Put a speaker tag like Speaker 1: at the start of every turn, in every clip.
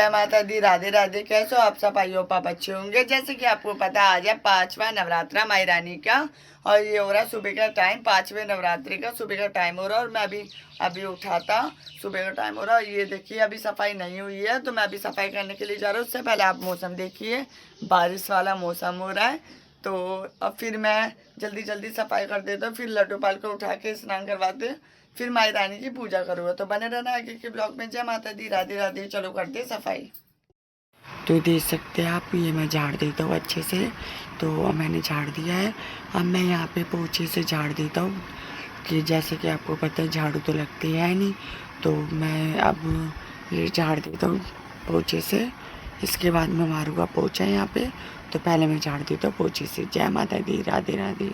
Speaker 1: जय माता दी, राधे राधे। कैसे हो आप सब? आइयो पाप अच्छे होंगे। जैसे कि आपको पता आज है 5वां नवरात्रा माई रानी का, और ये हो रहा है सुबह का टाइम, 5वें नवरात्रि का सुबह का टाइम हो रहा है। और मैं अभी उठा था, सुबह का टाइम हो रहा है। ये देखिए अभी सफाई नहीं हुई है, तो मैं अभी सफाई करने के लिए जा रहा हूँ। उससे पहले आप मौसम देखिए, बारिश वाला मौसम हो रहा है। तो अब फिर मैं जल्दी जल्दी सफाई कर देता हूँ, फिर लड्डू पाल को उठा के स्नान करवाते, फिर माई रानी की पूजा करूँगा। तो बने रहना आगे के ब्लॉग में। जय माता दी, राधे राधे। चलो करते सफाई। तो देख सकते हैं आप, ये मैं झाड़ देता हूँ अच्छे से। तो मैंने झाड़ दिया है। अब मैं यहाँ पे पोछे से झाड़ देता हूँ, कि जैसे कि आपको पता है झाड़ू तो लगती है नहीं, तो मैं अब ये झाड़ देता हूँ पोछे से। इसके बाद मैं मारूँगा पोछा यहाँ पे। तो पहले मैं झाड़ देता हूँ पोछे से। जय माता दी, राधे राधे।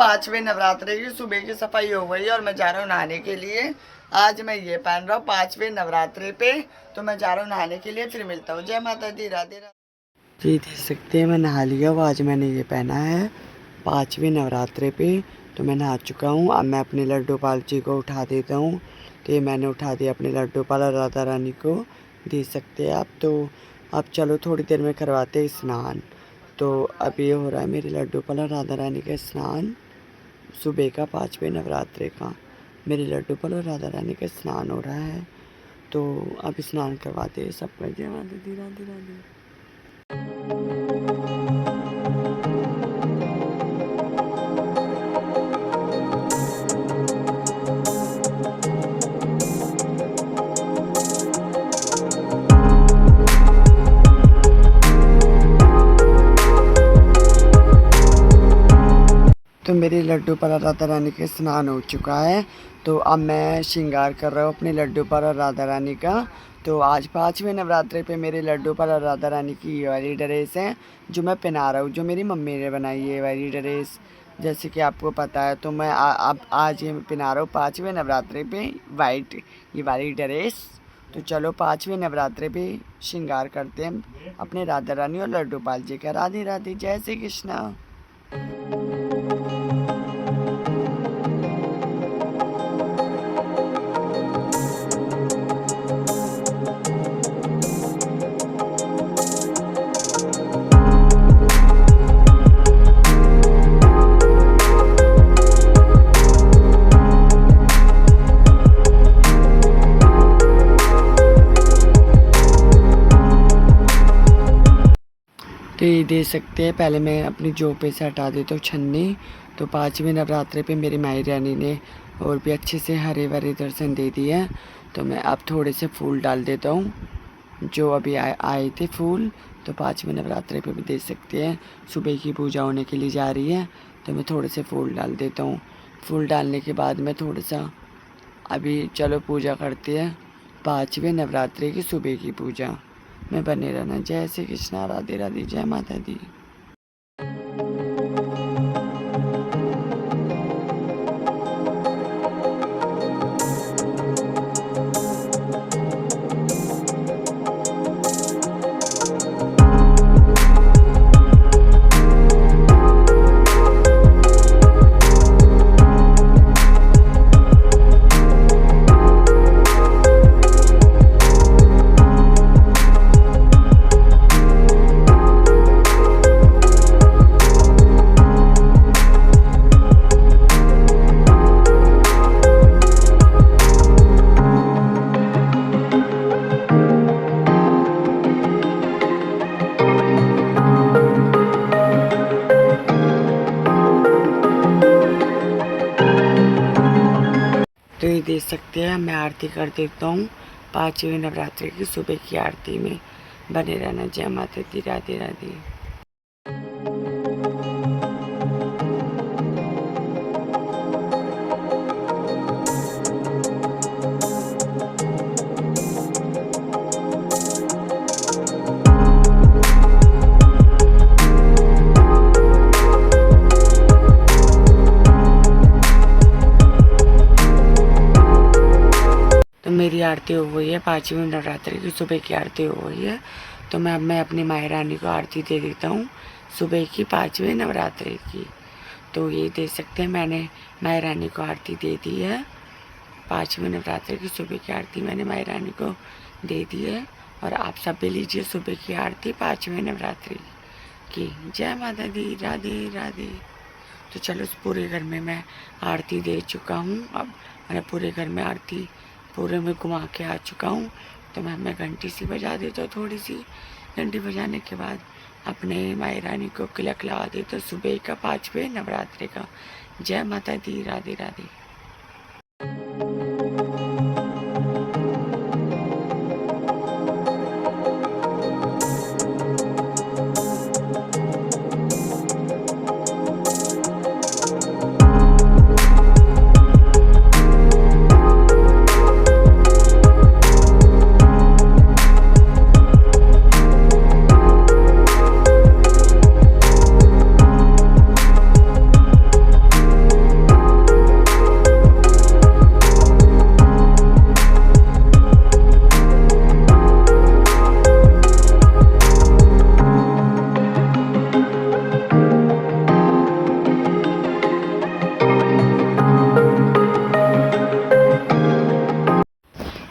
Speaker 1: पांचवें नवरात्रे की सुबह की सफाई हो गई और मैं जा रहा हूँ नहाने के लिए। आज मैं ये पहन रहा हूँ 5वें नवरात्रे पे, तो मैं जा रहा हूँ नहाने के लिए। फिर मिलता हूँ। जय माता दी, राधे राधे। जी देख सकते हैं मैं नहा लिया हूँ। आज मैंने ये पहना है 5वें नवरात्रे पे, तो मैं नहा चुका हूँ। अब मैं अपने लड्डू पाल जी को उठा देता हूँ। तो ये मैंने उठा दिया अपने लड्डू पाल और राधा रानी को, देख सकते हैं आप। तो अब चलो थोड़ी देर में करवाते स्नान। तो अब ये हो रहा है मेरे लड्डू पाल और राधा रानी का स्नान सुबह का 5वें नवरात्रे का। मेरे लड्डू पाल और राधा रानी का स्नान हो रहा है। तो अब स्नान करवाते हैं सबका। जय माता दी, राधे राधे। तो मेरे लड्डू पर राधा रानी का स्नान हो चुका है। तो अब मैं श्रृंगार कर रहा हूँ अपने लड्डू पर और राधा रानी का। तो आज 5वें नवरात्रे पे मेरे लड्डू पर और राधा रानी की ये वाली ड्रेस है जो मैं पहना रहा हूँ, जो मेरी मम्मी ने बनाई है ये वाली ड्रेस, जैसे कि आपको पता है। तो मैं अब आज ये पहना रहा हूँ 5वें नवरात्रे पे वाइट ये वाली ड्रेस। तो चलो 5वें नवरात्रे पे श्रृंगार करते हैं अपने राधा रानी और लड्डू पाल जी का। राधे राधे, जय श्री कृष्णा। तो ये दे सकते हैं। पहले मैं अपनी जॉब पे से हटा देता हूँ छन्नी। तो 5वें नवरात्रे पे मेरी माई रानी ने और भी अच्छे से हरे भरे दर्शन दे दिए हैं। तो मैं अब थोड़े से फूल डाल देता हूँ, जो अभी आए थे फूल। तो 5वें नवरात्रे पे भी दे सकते हैं। सुबह की पूजा होने के लिए जा रही है, तो मैं थोड़े से फूल डाल देता हूँ। फूल डालने के बाद मैं थोड़ा सा अभी चलो पूजा करते हैं 5वें नवरात्रे की सुबह की पूजा में। बने रहना। जय श्री कृष्णा, राधे राधे, जय माता दी। तो ये देख सकते हैं मैं आरती कर देता हूँ 5वें नवरात्रि की सुबह की आरती में। बने रहना। जय माता दी। राधे राधे। मेरी आरती हो गई है 5वें नवरात्रि की सुबह की आरती हो गई है। तो मैं अपनी माई रानी को आरती दे देता हूँ सुबह की 5वें नवरात्रि की। तो ये देख सकते हैं मैंने माई रानी को आरती दे दी है। 5वें नवरात्रि की सुबह की आरती मैंने माई रानी को दे दी है। और आप सब भी लीजिए सुबह की आरती 5वें नवरात्रि की। जय माता दी। राधे राधे। तो चलो पूरे घर में मैं आरती दे चुका हूँ। अब मैंने पूरे घर में आरती पूरे में घुमा के आ चुका हूँ। तो मैं घंटी सी बजा देता हूँ। थोड़ी सी घंटी बजाने के बाद अपने माई रानी को तिलक लगा देता हूँ सुबह का 5वें नवरात्रि का। जय माता दी। राधे राधे।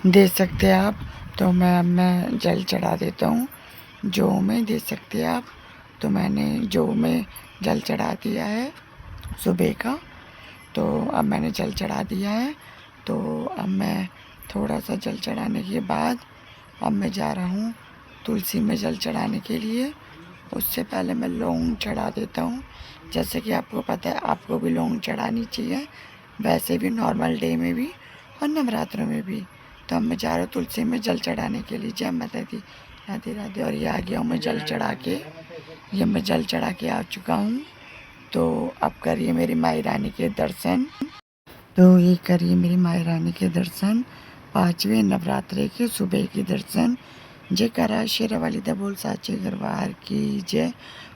Speaker 1: देख सकते हैं आप। तो मैं जल चढ़ा देता हूँ जौ में। देख सकते हैं आप। तो मैंने जौ में जल चढ़ा दिया है सुबह का। तो अब मैंने जल चढ़ा दिया है। तो अब मैं थोड़ा सा जल चढ़ाने के बाद अब मैं जा रहा हूँ तुलसी में जल चढ़ाने के लिए। उससे पहले मैं लौंग चढ़ा देता हूँ। जैसे कि आपको पता है आपको भी लौंग चढ़ानी चाहिए, वैसे भी नॉर्मल डे में भी और नवरात्रों में भी। तो अब मैं जा रहा हूँ तुलसी में जल चढ़ाने के लिए। जय माता दी। राधे राधे। और ये आ गया हूँ मैं जल चढ़ा के। ये मैं जल चढ़ा के आ चुका हूँ। तो अब करिए मेरी माई रानी के दर्शन। तो ये करिए मेरी माई रानी के दर्शन 5वें नवरात्रि के सुबह के दर्शन। जय करा शेरा वाली दा बोल साचे दरबार की जय।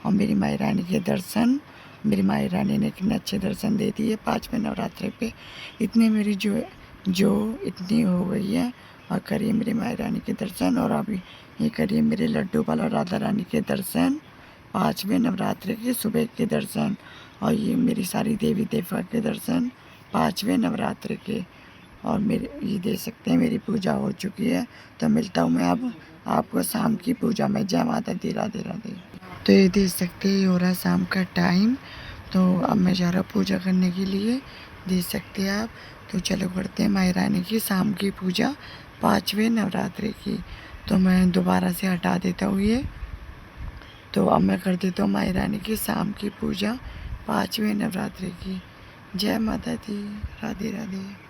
Speaker 1: और मेरी माई रानी के दर्शन, मेरी माई रानी ने कितने अच्छे दर्शन दे दिए 5वें नवरात्रि पे। इतने मेरी जो इतनी हो गई है। और करिए मेरी माई रानी के दर्शन। और अभी ये करिए मेरे लड्डू वाल और राधा रानी के दर्शन 5वें नवरात्रि के सुबह के दर्शन। और ये मेरी सारी देवी देवता के दर्शन 5वें नवरात्रि के। और मेरे ये देख सकते हैं मेरी पूजा हो चुकी है। तो मिलता हूँ मैं अब आपको शाम की पूजा में। जय माता दी। राधे राधे। तो ये देख सकते हैं हो रहा शाम का टाइम। तो अब मैं जा रहा हूँ पूजा करने के लिए। देख सकते हैं आप। तो चलो करते हैं माई रानी की शाम की पूजा 5वें नवरात्रि की। तो मैं दोबारा से हटा देता हूँ ये। तो अब मैं कर देता हूँ माई रानी की शाम की पूजा 5वें नवरात्रि की। जय माता दी। राधे राधे।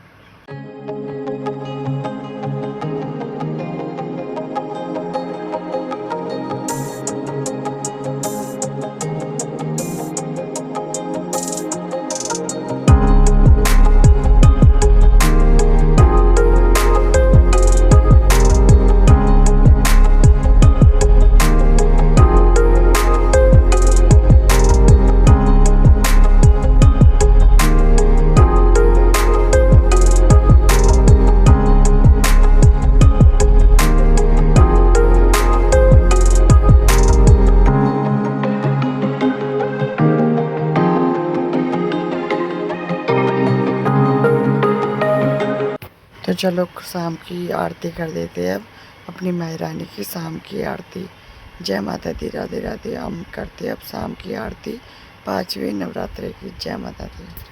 Speaker 1: तो चलो शाम की आरती कर देते हैं अब अपनी माई रानी की शाम की आरती। जय माता दी। राधे राधे। हम करते हैं अब शाम की आरती 5वें नवरात्रि की। जय माता दी।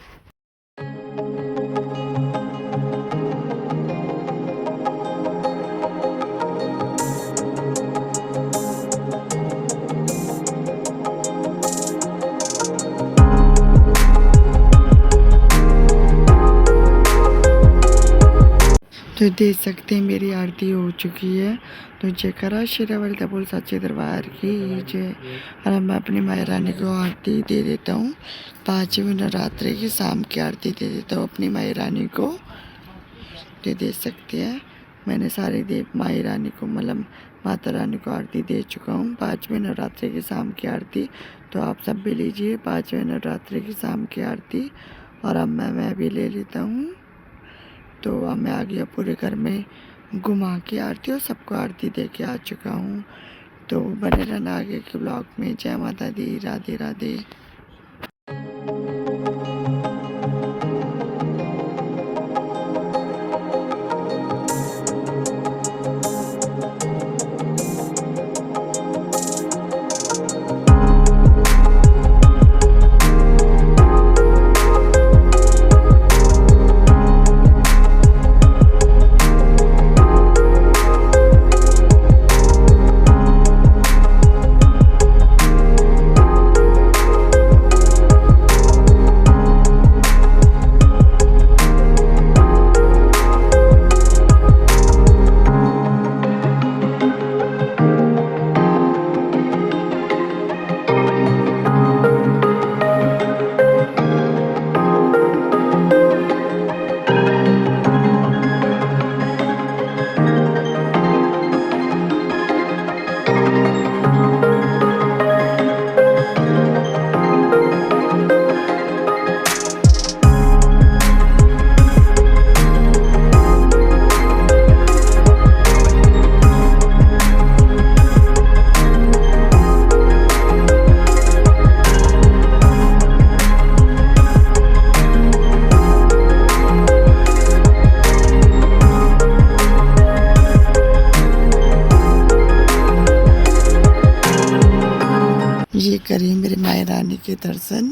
Speaker 1: तो देख सकते हैं मेरी आरती हो चुकी है। तो जयकारा शेरावाली का बोल सच्चे दरबार की जय। और मैं अपनी माई रानी को आरती दे देता हूँ। 5वें नवरात्रि की शाम की आरती दे देता हूँ अपनी माई रानी को। तो देख सकते हैं मैंने सारी देव माई रानी को मतलब माता रानी को आरती दे चुका हूँ। 5वें नवरात्रि की शाम की आरती। तो आप सब भी लीजिए 5वें नवरात्रि की शाम की आरती। और अब मैं भी ले लेता हूँ। तो अब मैं आ गया पूरे घर में घुमा के आरती और सबको आरती दे के आ चुका हूँ। तो बने रहना आगे के ब्लॉग में। जय माता दी, राधे राधे। ये करिए मेरे माई रानी के दर्शन।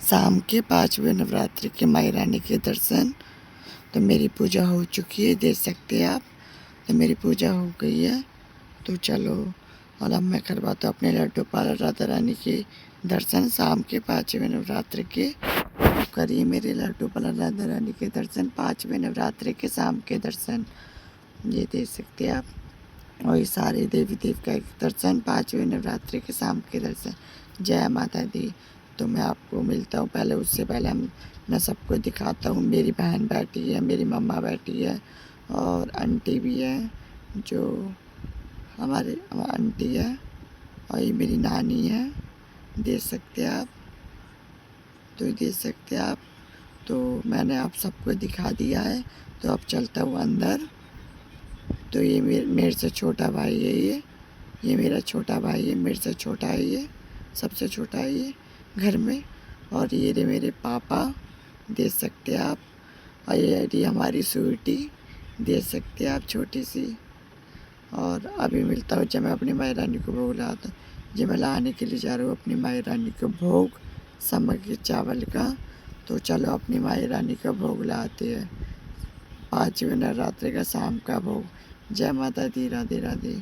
Speaker 1: शाम के 5वें नवरात्रि के माई रानी के दर्शन। तो मेरी पूजा हो चुकी है, देख सकते हैं आप। तो मेरी पूजा हो गई है। तो चलो और अब मैं करवाता हूँ अपने लड्डू पाल राधा रानी के दर्शन शाम के 5वें नवरात्रि के। तो करिए मेरे लड्डू पाल राधा रानी के दर्शन 5वें नवरात्रि के शाम के दर्शन। ये देख सकते हैं आप। और ये सारे देवी देवता के दर्शन 5वें नवरात्रि के शाम के दर्शन। जय माता दी। तो मैं आपको मिलता हूँ पहले, उससे पहले मैं सबको दिखाता हूँ। मेरी बहन बैठी है, मेरी मम्मा बैठी है और आंटी भी है जो हमारी आंटी है। और ये मेरी नानी है, देख सकते हैं आप। तो देख सकते हैं आप। तो मैंने आप सबको दिखा दिया है। तो अब चलता हूँ अंदर। तो ये मेरे से छोटा भाई है। ये मेरा छोटा भाई है, मेरे से छोटा है ये, सबसे छोटा है ये घर में। और ये रे मेरे पापा, देख सकते हैं आप। और ये री हमारी स्वीटी, देख सकते हैं आप, छोटी सी। और अभी मिलता हूँ जब मैं अपनी माई रानी को भोग लाता हूँ। जब मैं लाने के लिए जा रहा हूँ अपनी माई रानी को भोग समग्र चावल का। तो चलो अपनी माई रानी का भोग लाते हैं, 5वें नवरात्रि का शाम का भोग। जय माता दी, राधे राधे।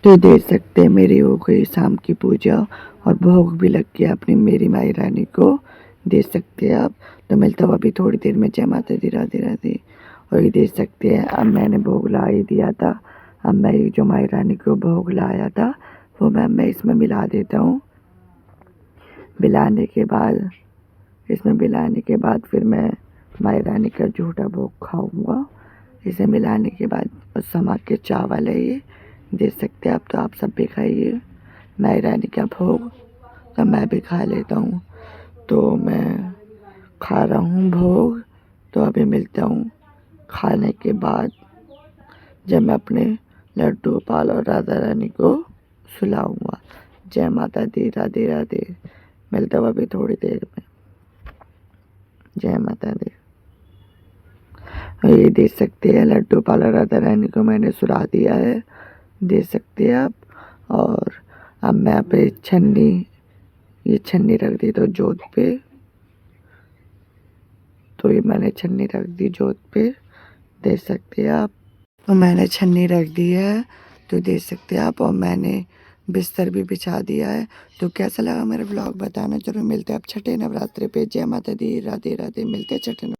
Speaker 1: तो देख सकते हैं मेरी हो गई शाम की पूजा और भोग भी लग गया अपनी मेरी माई रानी को, देख सकते हैं आप। तो मिलता हुआ अभी थोड़ी देर में। जय माता दी, राधे राधे। और ये देख सकते हैं अब मैंने भोग ला ही दिया था। अब मैं ये जो माई रानी को भोग लाया था वो मैं इसमें मिला देता हूँ। इसमें मिलाने के बाद फिर मैं माई रानी का झूठा भोग खाऊंगा। इसे मिलाने के बाद और समा के चावल है ये, देख सकते हैं आप। तो आप सब भी खाइए माई रानी का भोग। तो मैं भी खा लेता हूँ। तो मैं खा रहा हूँ भोग। तो अभी मिलता हूँ खाने के बाद, जब मैं अपने लड्डू गोपाल और राधा रानी को सुलाऊंगा। जय माता दी, राधे राधे। मिलता हूँ अभी थोड़ी देर में। जय माता दी। ये देख सकते हैं लड्डू गोपाल और राधा रानी को मैंने सुला दिया है, देख सकते हैं आप। और अब मैं पे ये छन्नी रख दी तो जोत पे। तो ये मैंने छन्नी रख दी जोत पे, देख सकते हैं आप। तो मैंने छन्नी रख दी है, तो देख सकते हैं आप। और मैंने बिस्तर भी बिछा दिया है। तो कैसा लगा मेरा ब्लॉग बताना जरूर। मिलते हैं आप छठे नवरात्रि पे। जय माता दी, राधे राधे। मिलते हैं छठे